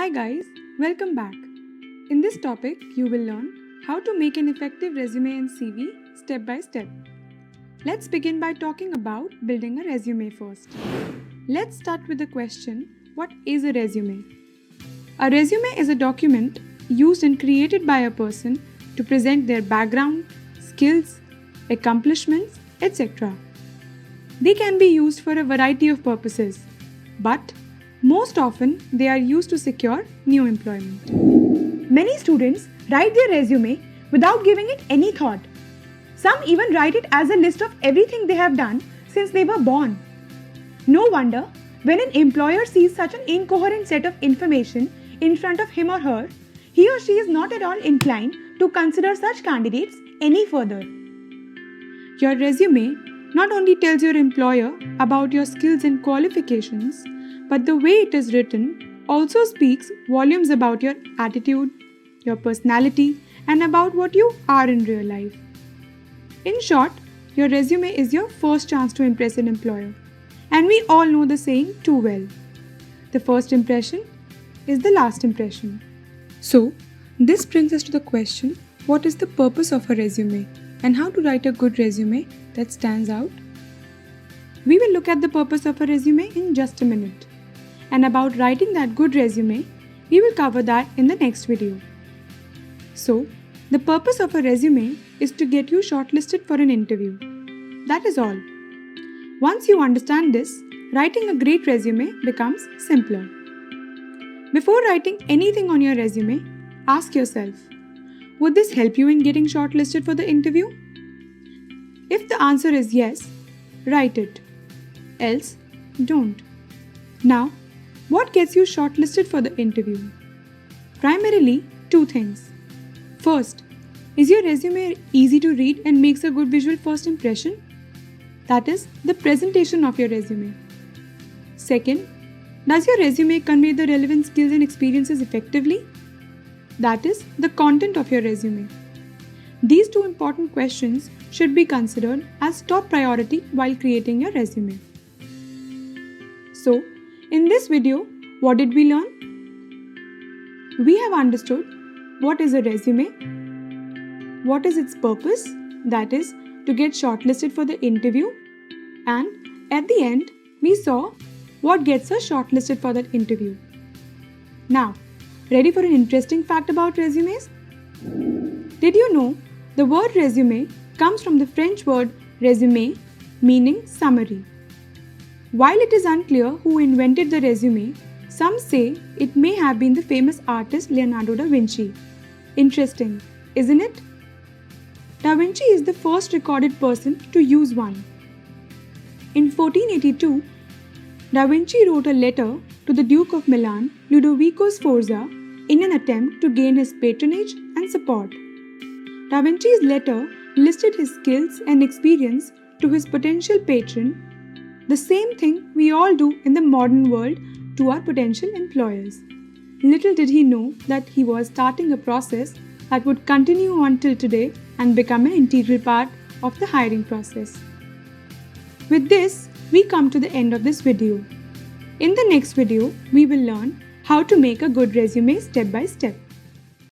Hi guys, welcome back. In this topic, you will learn how to make an effective resume and CV step by step. Let's begin by talking about building a resume first. Let's start with the question, what is a resume? A resume is a document used and created by a person to present their background, skills, accomplishments, etc. They can be used for a variety of purposes, but most often they are used to secure new employment. Many students write their resume without giving it any thought. Some even write it as a list of everything they have done since they were born. No wonder when an employer sees such an incoherent set of information in front of him or her, he or she is not at all inclined to consider such candidates any further. Your resume not only tells your employer about your skills and qualifications, but the way it is written also speaks volumes about your attitude, your personality, and about what you are in real life. In short, your resume is your first chance to impress an employer. And we all know the saying too well. The first impression is the last impression. So, this brings us to the question, what is the purpose of a resume and how to write a good resume that stands out? We will look at the purpose of a resume in just a minute. And about writing that good resume, we will cover that in the next video. So, the purpose of a resume is to get you shortlisted for an interview. That is all. Once you understand this, writing a great resume becomes simpler. Before writing anything on your resume, ask yourself, would this help you in getting shortlisted for the interview? If the answer is yes, write it. Else, don't. Now, what gets you shortlisted for the interview? Primarily, two things. First, is your resume easy to read and makes a good visual first impression? That is, the presentation of your resume. Second, does your resume convey the relevant skills and experiences effectively? That is, the content of your resume. These two important questions should be considered as top priority while creating your resume. So, in this video, what did we learn? We have understood what is a resume, what is its purpose, that is, to get shortlisted for the interview, and at the end, we saw what gets us shortlisted for that interview. Now, ready for an interesting fact about resumes? Did you know the word resume comes from the French word résumé, meaning summary? While it is unclear who invented the resume, some say it may have been the famous artist Leonardo da Vinci. Interesting, isn't it? Da Vinci is the first recorded person to use one. In 1482, Da Vinci wrote a letter to the Duke of Milan, Ludovico Sforza, in an attempt to gain his patronage and support. Da Vinci's letter listed his skills and experience to his potential patron, the same thing we all do in the modern world to our potential employers. Little did he know that he was starting a process that would continue until today and become an integral part of the hiring process. With this, we come to the end of this video. In the next video, we will learn how to make a good resume step by step.